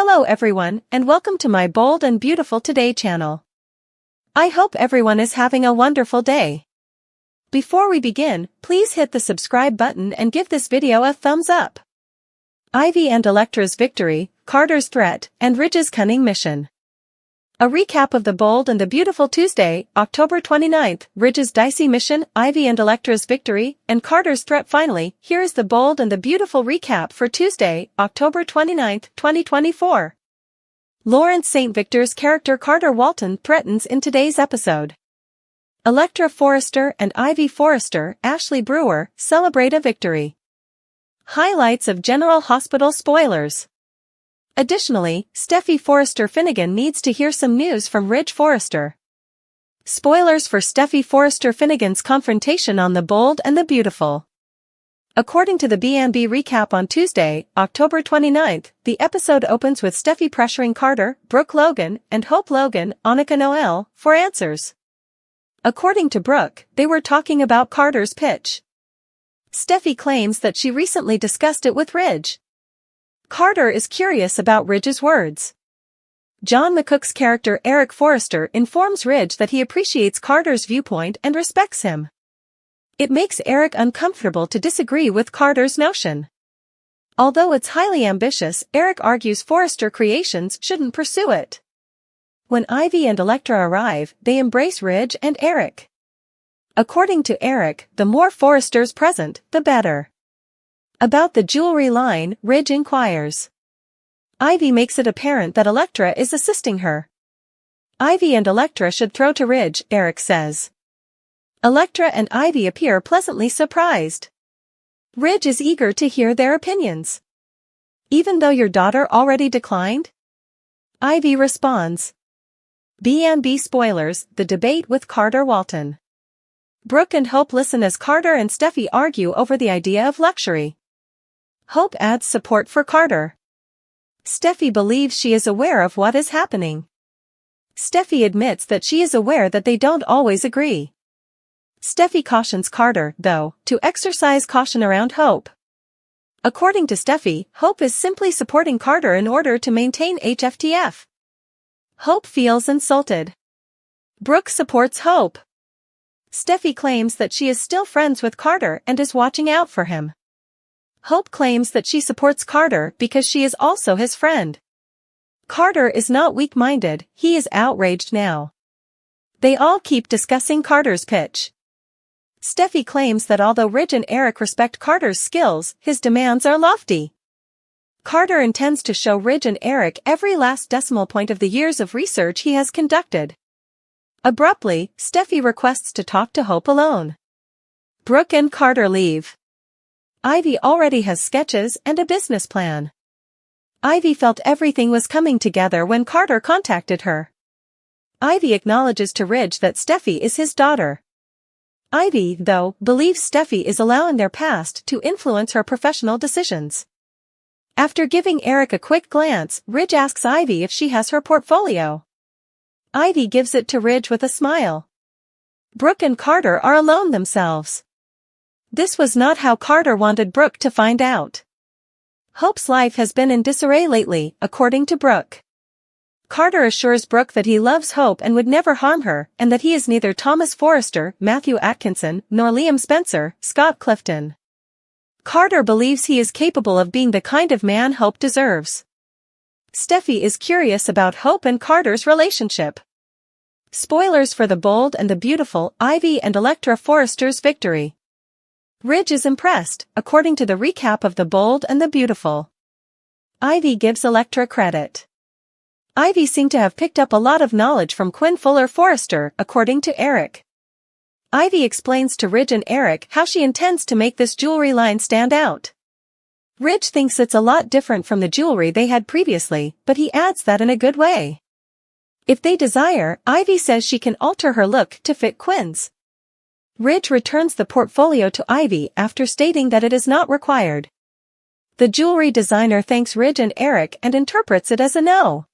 Hello everyone, and welcome to my Bold and Beautiful Today channel. I hope everyone is having a wonderful day. Before we begin, please hit the subscribe button and give this video a thumbs up. Ivy and Electra's victory, Carter's threat, and Ridge's cunning mission. A recap of the Bold and the Beautiful Tuesday, October 29th, Ridge's dicey mission, Ivy and Electra's victory, and Carter's threat. Finally, here is the Bold and the Beautiful recap for Tuesday, October 29th, 2024. Lawrence St. Victor's character Carter Walton threatens in today's episode. Electra Forrester and Ivy Forrester, Ashley Brewer, celebrate a victory. Highlights of General Hospital spoilers. Additionally, Steffy Forrester Finnegan needs to hear some news from Ridge Forrester. Spoilers for Steffy Forrester Finnegan's confrontation on The Bold and the Beautiful. According to the B&B recap on Tuesday, October 29th, the episode opens with Steffy pressuring Carter, Brooke Logan, and Hope Logan, Annika Noel, for answers. According to Brooke, they were talking about Carter's pitch. Steffy claims that she recently discussed it with Ridge. Carter is curious about Ridge's words. John McCook's character Eric Forrester informs Ridge that he appreciates Carter's viewpoint and respects him. It makes Eric uncomfortable to disagree with Carter's notion. Although it's highly ambitious, Eric argues Forrester Creations shouldn't pursue it. When Ivy and Electra arrive, they embrace Ridge and Eric. According to Eric, the more Forresters present, the better. About the jewelry line, Ridge inquires. Ivy makes it apparent that Electra is assisting her. Ivy and Electra should throw to Ridge, Eric says. Electra and Ivy appear pleasantly surprised. Ridge is eager to hear their opinions. Even though your daughter already declined? Ivy responds. B&B spoilers, the debate with Carter Walton. Brooke and Hope listen as Carter and Steffy argue over the idea of luxury. Hope adds support for Carter. Steffy believes she is aware of what is happening. Steffy admits that she is aware that they don't always agree. Steffy cautions Carter, though, to exercise caution around Hope. According to Steffy, Hope is simply supporting Carter in order to maintain HFTF. Hope feels insulted. Brooke supports Hope. Steffy claims that she is still friends with Carter and is watching out for him. Hope claims that she supports Carter because she is also his friend. Carter is not weak-minded, he is outraged now. They all keep discussing Carter's pitch. Steffy claims that although Ridge and Eric respect Carter's skills, his demands are lofty. Carter intends to show Ridge and Eric every last decimal point of the years of research he has conducted. Abruptly, Steffy requests to talk to Hope alone. Brooke and Carter leave. Ivy already has sketches and a business plan. Ivy felt everything was coming together when Carter contacted her. Ivy acknowledges to Ridge that Steffy is his daughter. Ivy, though, believes Steffy is allowing their past to influence her professional decisions. After giving Eric a quick glance, Ridge asks Ivy if she has her portfolio. Ivy gives it to Ridge with a smile. Brooke and Carter are alone themselves. This was not how Carter wanted Brooke to find out. Hope's life has been in disarray lately, according to Brooke. Carter assures Brooke that he loves Hope and would never harm her, and that he is neither Thomas Forrester, Matthew Atkinson, nor Liam Spencer, Scott Clifton. Carter believes he is capable of being the kind of man Hope deserves. Steffy is curious about Hope and Carter's relationship. Spoilers for The Bold and the Beautiful, Ivy and Electra Forrester's victory. Ridge is impressed, according to the recap of The Bold and the Beautiful. Ivy gives Electra credit. Ivy seemed to have picked up a lot of knowledge from Quinn Fuller Forrester, according to Eric. Ivy explains to Ridge and Eric how she intends to make this jewelry line stand out. Ridge thinks it's a lot different from the jewelry they had previously, but he adds that in a good way. If they desire, Ivy says she can alter her look to fit Quinn's. Ridge returns the portfolio to Ivy after stating that it is not required. The jewelry designer thanks Ridge and Eric and interprets it as a no.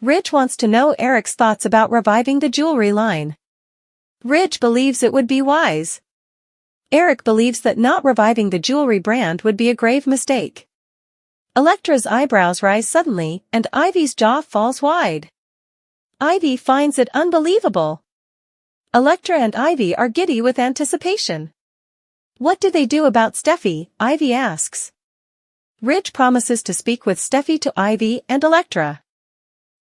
Ridge wants to know Eric's thoughts about reviving the jewelry line. Ridge believes it would be wise. Eric believes that not reviving the jewelry brand would be a grave mistake. Electra's eyebrows rise suddenly, and Ivy's jaw falls wide. Ivy finds it unbelievable. Electra and Ivy are giddy with anticipation. What do they do about Steffy? Ivy asks. Ridge promises to speak with Steffy to Ivy and Electra.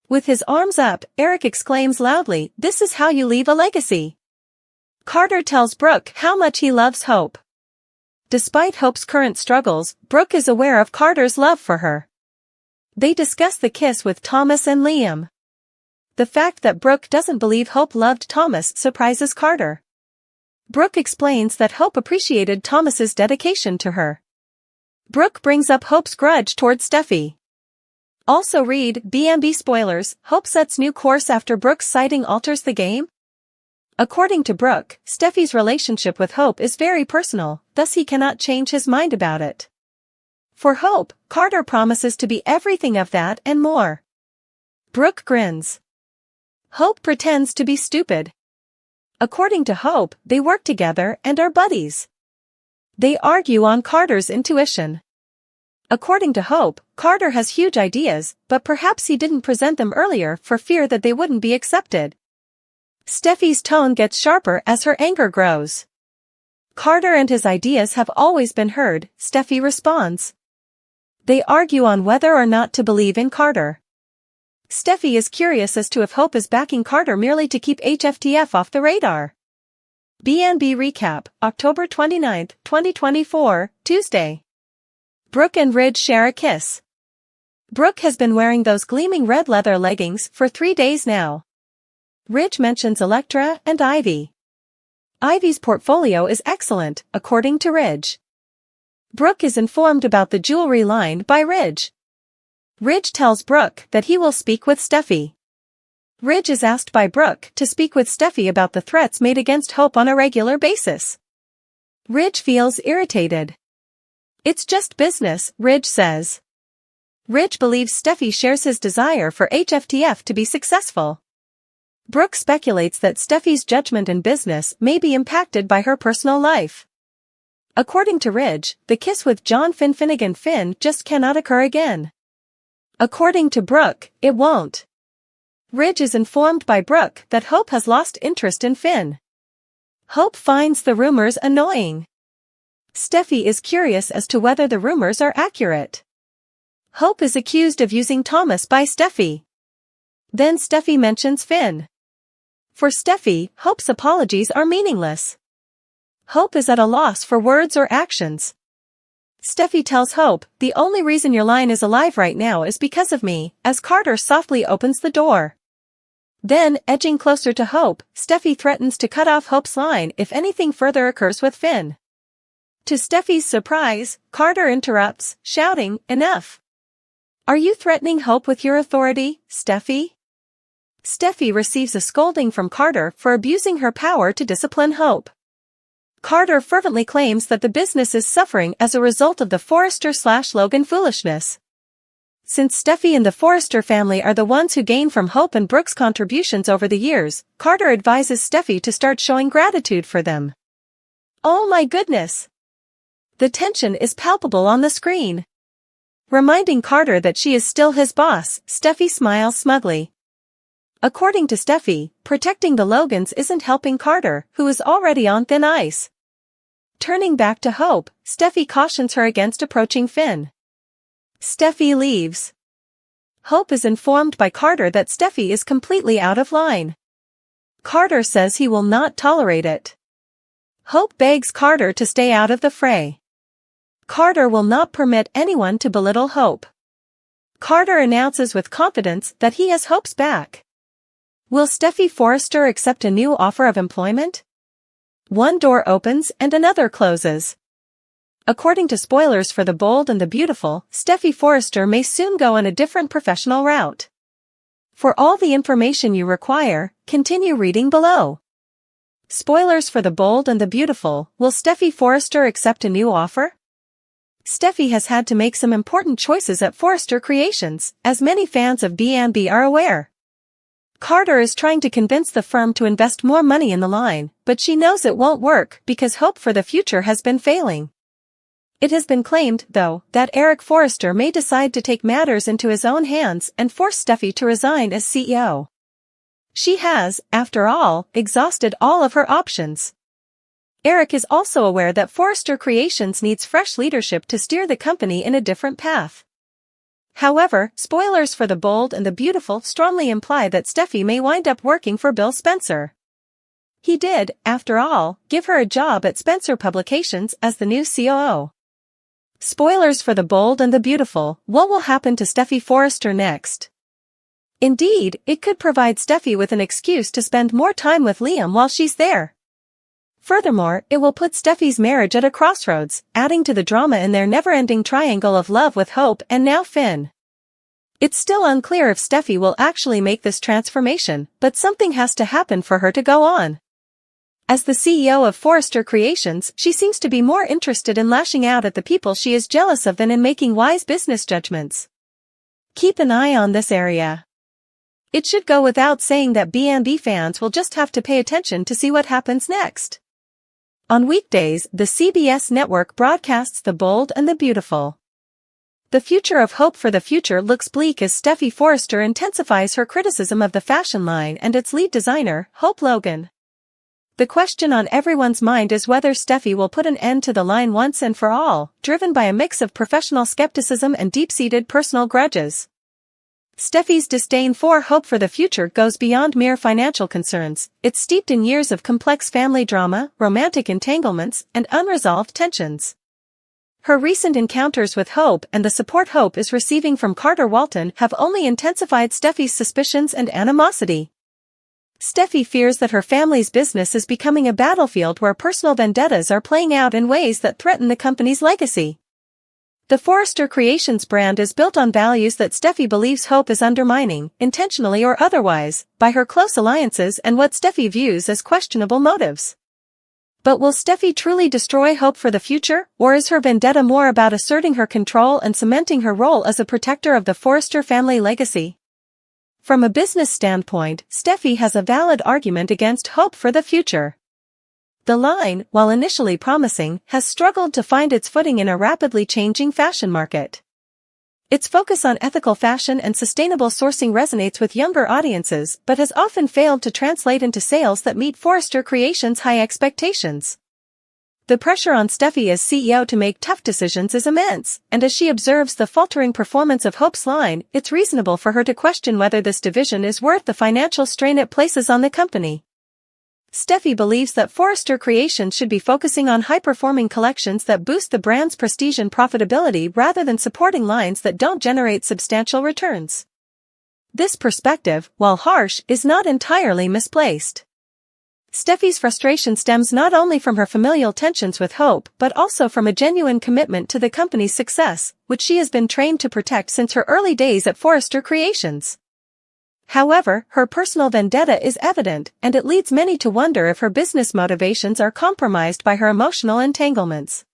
With his arms up, Eric exclaims loudly, "This is how you leave a legacy." Carter tells Brooke how much he loves Hope. Despite Hope's current struggles, Brooke is aware of Carter's love for her. They discuss the kiss with Thomas and Liam. The fact that Brooke doesn't believe Hope loved Thomas surprises Carter. Brooke explains that Hope appreciated Thomas's dedication to her. Brooke brings up Hope's grudge towards Steffy. Also read, BMB spoilers, Hope sets new course after Brooke's sighting alters the game? According to Brooke, Steffy's relationship with Hope is very personal, thus he cannot change his mind about it. For Hope, Carter promises to be everything of that and more. Brooke grins. Hope pretends to be stupid. According to Hope, they work together and are buddies. They argue on Carter's intuition. According to Hope, Carter has huge ideas, but perhaps he didn't present them earlier for fear that they wouldn't be accepted. Steffy's tone gets sharper as her anger grows. Carter and his ideas have always been heard, Steffy responds. They argue on whether or not to believe in Carter. Steffy is curious as to if Hope is backing Carter merely to keep HFTF off the radar. BNB recap, October 29, 2024, Tuesday. Brooke and Ridge share a kiss. Brooke has been wearing those gleaming red leather leggings for 3 days now. Ridge mentions Electra and Ivy. Ivy's portfolio is excellent, according to Ridge. Brooke is informed about the jewelry line by Ridge. Ridge tells Brooke that he will speak with Steffy. Ridge is asked by Brooke to speak with Steffy about the threats made against Hope on a regular basis. Ridge feels irritated. It's just business, Ridge says. Ridge believes Steffy shares his desire for HFTF to be successful. Brooke speculates that Steffy's judgment in business may be impacted by her personal life. According to Ridge, the kiss with John Finnegan Finn just cannot occur again. According to Brooke, it won't. Ridge is informed by Brooke that Hope has lost interest in Finn. Hope finds the rumors annoying. Steffy is curious as to whether the rumors are accurate. Hope is accused of using Thomas by Steffy. Then Steffy mentions Finn. For Steffy, Hope's apologies are meaningless. Hope is at a loss for words or actions. Steffy tells Hope, "The only reason your line is alive right now is because of me," as Carter softly opens the door. Then, edging closer to Hope, Steffy threatens to cut off Hope's line if anything further occurs with Finn. To Steffy's surprise, Carter interrupts, shouting, "Enough! Are you threatening Hope with your authority, Steffy?" Steffy receives a scolding from Carter for abusing her power to discipline Hope. Carter fervently claims that the business is suffering as a result of the Forrester/Logan foolishness. Since Steffy and the Forrester family are the ones who gain from Hope and Brooke's contributions over the years, Carter advises Steffy to start showing gratitude for them. Oh my goodness! The tension is palpable on the screen. Reminding Carter that she is still his boss, Steffy smiles smugly. According to Steffy, protecting the Logans isn't helping Carter, who is already on thin ice. Turning back to Hope, Steffy cautions her against approaching Finn. Steffy leaves. Hope is informed by Carter that Steffy is completely out of line. Carter says he will not tolerate it. Hope begs Carter to stay out of the fray. Carter will not permit anyone to belittle Hope. Carter announces with confidence that he has Hope's back. Will Steffy Forrester accept a new offer of employment? One door opens and another closes. According to spoilers for The Bold and the Beautiful, Steffy Forrester may soon go on a different professional route. For all the information you require, continue reading below. Spoilers for The Bold and the Beautiful, will Steffy Forrester accept a new offer? Steffy has had to make some important choices at Forrester Creations, as many fans of BNB are aware. Carter is trying to convince the firm to invest more money in the line, but she knows it won't work because hope for the future has been failing. It has been claimed, though, that Forrester may decide to take matters into his own hands and force Steffy to resign as CEO. She has, after all, exhausted all of her options. Eric is also aware that Forrester Creations needs fresh leadership to steer the company in a different path. However, spoilers for The Bold and the Beautiful strongly imply that Steffy may wind up working for Bill Spencer. He did, after all, give her a job at Spencer Publications as the new COO. Spoilers for The Bold and the Beautiful: what will happen to Steffy Forrester next? Indeed, it could provide Steffy with an excuse to spend more time with Liam while she's there. Furthermore, it will put Steffy's marriage at a crossroads, adding to the drama in their never-ending triangle of love with Hope and now Finn. It's still unclear if Steffy will actually make this transformation, but something has to happen for her to go on. As the CEO of Forrester Creations, she seems to be more interested in lashing out at the people she is jealous of than in making wise business judgments. Keep an eye on this area. It should go without saying that B&B fans will just have to pay attention to see what happens next. On weekdays, the CBS network broadcasts The Bold and the Beautiful. The future of Hope for the Future looks bleak as Steffy Forrester intensifies her criticism of the fashion line and its lead designer, Hope Logan. The question on everyone's mind is whether Steffy will put an end to the line once and for all, driven by a mix of professional skepticism and deep-seated personal grudges. Steffy's disdain for Hope for the Future goes beyond mere financial concerns. It's steeped in years of complex family drama, romantic entanglements, and unresolved tensions. Her recent encounters with Hope and the support Hope is receiving from Carter Walton have only intensified Steffy's suspicions and animosity. Steffy fears that her family's business is becoming a battlefield where personal vendettas are playing out in ways that threaten the company's legacy. The Forrester Creations brand is built on values that Steffy believes Hope is undermining, intentionally or otherwise, by her close alliances and what Steffy views as questionable motives. But will Steffy truly destroy Hope for the Future, or is her vendetta more about asserting her control and cementing her role as a protector of the Forrester family legacy? From a business standpoint, Steffy has a valid argument against Hope for the Future. The line, while initially promising, has struggled to find its footing in a rapidly changing fashion market. Its focus on ethical fashion and sustainable sourcing resonates with younger audiences, but has often failed to translate into sales that meet Forrester Creations' high expectations. The pressure on Steffy as CEO to make tough decisions is immense, and as she observes the faltering performance of Hope's line, it's reasonable for her to question whether this division is worth the financial strain it places on the company. Steffy believes that Forrester Creations should be focusing on high-performing collections that boost the brand's prestige and profitability rather than supporting lines that don't generate substantial returns. This perspective, while harsh, is not entirely misplaced. Steffy's frustration stems not only from her familial tensions with Hope but also from a genuine commitment to the company's success, which she has been trained to protect since her early days at Forrester Creations. However, her personal vendetta is evident, and it leads many to wonder if her business motivations are compromised by her emotional entanglements.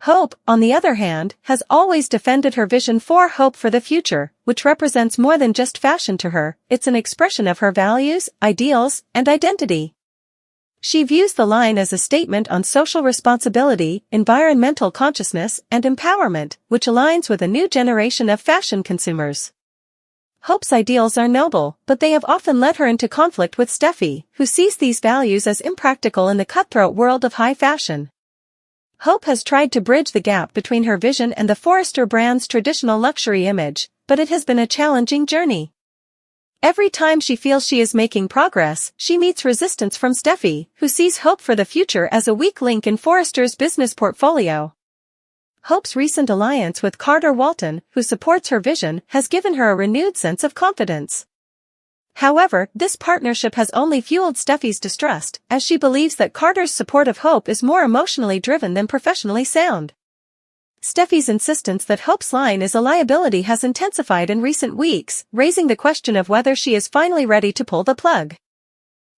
Hope, on the other hand, has always defended her vision for Hope for the Future, which represents more than just fashion to her. It's an expression of her values, ideals, and identity. She views the line as a statement on social responsibility, environmental consciousness, and empowerment, which aligns with a new generation of fashion consumers. Hope's ideals are noble, but they have often led her into conflict with Steffy, who sees these values as impractical in the cutthroat world of high fashion. Hope has tried to bridge the gap between her vision and the Forrester brand's traditional luxury image, but it has been a challenging journey. Every time she feels she is making progress, she meets resistance from Steffy, who sees Hope for the Future as a weak link in Forrester's business portfolio. Hope's recent alliance with Carter Walton, who supports her vision, has given her a renewed sense of confidence. However, this partnership has only fueled Steffy's distrust, as she believes that Carter's support of Hope is more emotionally driven than professionally sound. Steffy's insistence that Hope's line is a liability has intensified in recent weeks, raising the question of whether she is finally ready to pull the plug.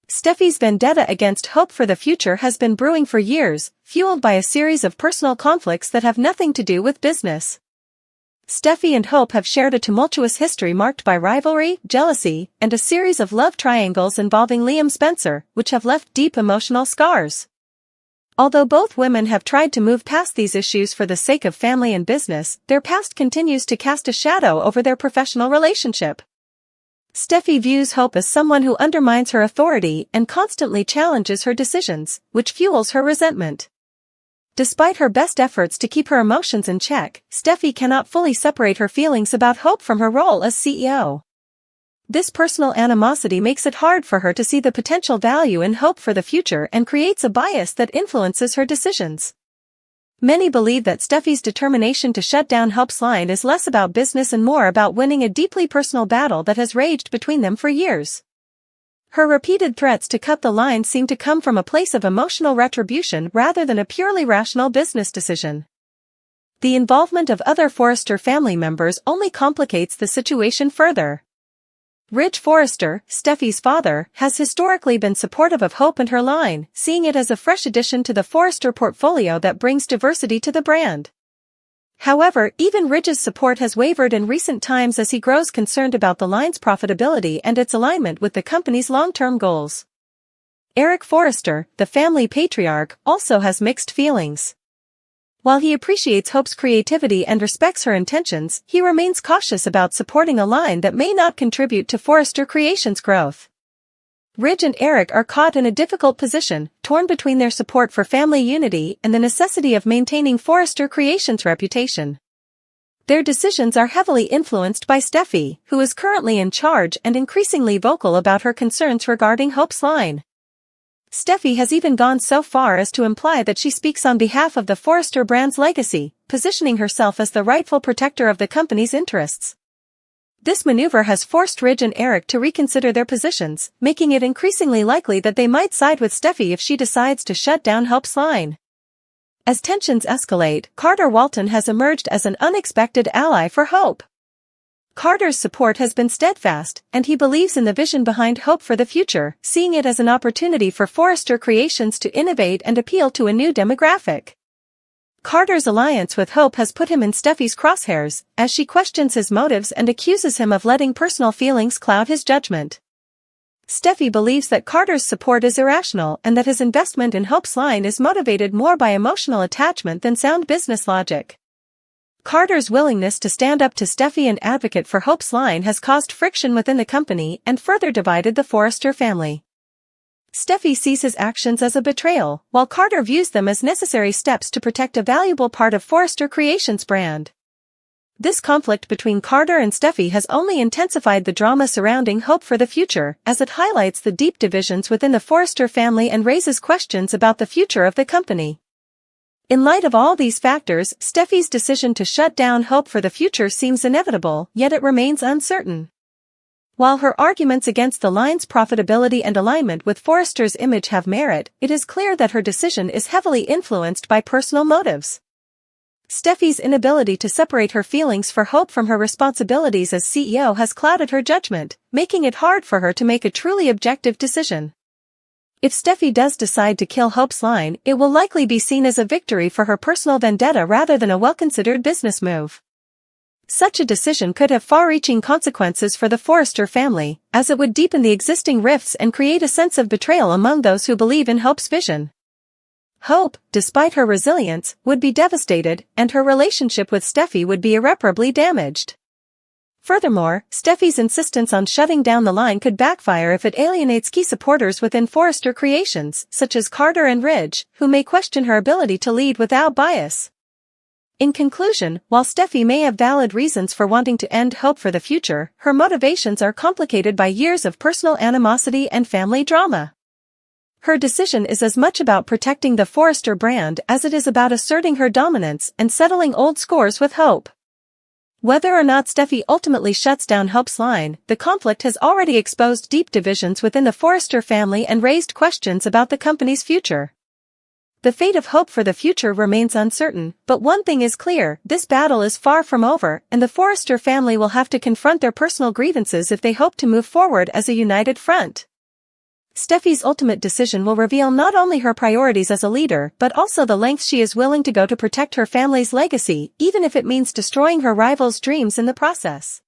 Steffy's vendetta against Hope for the Future has been brewing for years, fueled by a series of personal conflicts that have nothing to do with business. Steffy and Hope have shared a tumultuous history marked by rivalry, jealousy, and a series of love triangles involving Liam Spencer, which have left deep emotional scars. Although both women have tried to move past these issues for the sake of family and business, their past continues to cast a shadow over their professional relationship. Steffy views Hope as someone who undermines her authority and constantly challenges her decisions, which fuels her resentment. Despite her best efforts to keep her emotions in check, Steffy cannot fully separate her feelings about Hope from her role as CEO. This personal animosity makes it hard for her to see the potential value in Hope for the future and creates a bias that influences her decisions. Many believe that Steffy's determination to shut down Hope's line is less about business and more about winning a deeply personal battle that has raged between them for years. Her repeated threats to cut the line seem to come from a place of emotional retribution rather than a purely rational business decision. The involvement of other Forrester family members only complicates the situation further. Ridge Forrester, Steffy's father, has historically been supportive of Hope and her line, seeing it as a fresh addition to the Forrester portfolio that brings diversity to the brand. However, even Ridge's support has wavered in recent times as he grows concerned about the line's profitability and its alignment with the company's long-term goals. Eric Forrester, the family patriarch, also has mixed feelings. While he appreciates Hope's creativity and respects her intentions, he remains cautious about supporting a line that may not contribute to Forrester Creations' growth. Ridge and Eric are caught in a difficult position, torn between their support for family unity and the necessity of maintaining Forrester Creations' reputation. Their decisions are heavily influenced by Steffy, who is currently in charge and increasingly vocal about her concerns regarding Hope's line. Steffy has even gone so far as to imply that she speaks on behalf of the Forrester brand's legacy, positioning herself as the rightful protector of the company's interests. This maneuver has forced Ridge and Eric to reconsider their positions, making it increasingly likely that they might side with Steffy if she decides to shut down Hope's line. As tensions escalate, Carter Walton has emerged as an unexpected ally for Hope. Carter's support has been steadfast, and he believes in the vision behind Hope for the future, seeing it as an opportunity for Forrester Creations to innovate and appeal to a new demographic. Carter's alliance with Hope has put him in Steffy's crosshairs, as she questions his motives and accuses him of letting personal feelings cloud his judgment. Steffy believes that Carter's support is irrational and that his investment in Hope's line is motivated more by emotional attachment than sound business logic. Carter's willingness to stand up to Steffy and advocate for Hope's line has caused friction within the company and further divided the Forrester family. Steffy sees his actions as a betrayal, while Carter views them as necessary steps to protect a valuable part of Forrester Creations' brand. This conflict between Carter and Steffy has only intensified the drama surrounding Hope for the future, as it highlights the deep divisions within the Forrester family and raises questions about the future of the company. In light of all these factors, Steffy's decision to shut down Hope for the future seems inevitable, yet it remains uncertain. While her arguments against the line's profitability and alignment with Forrester's image have merit, it is clear that her decision is heavily influenced by personal motives. Steffy's inability to separate her feelings for Hope from her responsibilities as CEO has clouded her judgment, making it hard for her to make a truly objective decision. If Steffy does decide to kill Hope's line, it will likely be seen as a victory for her personal vendetta rather than a well-considered business move. Such a decision could have far-reaching consequences for the Forrester family, as it would deepen the existing rifts and create a sense of betrayal among those who believe in Hope's vision. Hope, despite her resilience, would be devastated, and her relationship with Steffy would be irreparably damaged. Furthermore, Steffy's insistence on shutting down the line could backfire if it alienates key supporters within Forrester Creations, such as Carter and Ridge, who may question her ability to lead without bias. In conclusion, while Steffy may have valid reasons for wanting to end Hope for the future, her motivations are complicated by years of personal animosity and family drama. Her decision is as much about protecting the Forrester brand as it is about asserting her dominance and settling old scores with Hope. Whether or not Steffy ultimately shuts down Hope's line, the conflict has already exposed deep divisions within the Forrester family and raised questions about the company's future. The fate of Hope for the future remains uncertain, but one thing is clear: this battle is far from over, and the Forrester family will have to confront their personal grievances if they hope to move forward as a united front. Steffy's ultimate decision will reveal not only her priorities as a leader but also the lengths she is willing to go to protect her family's legacy, even if it means destroying her rival's dreams in the process.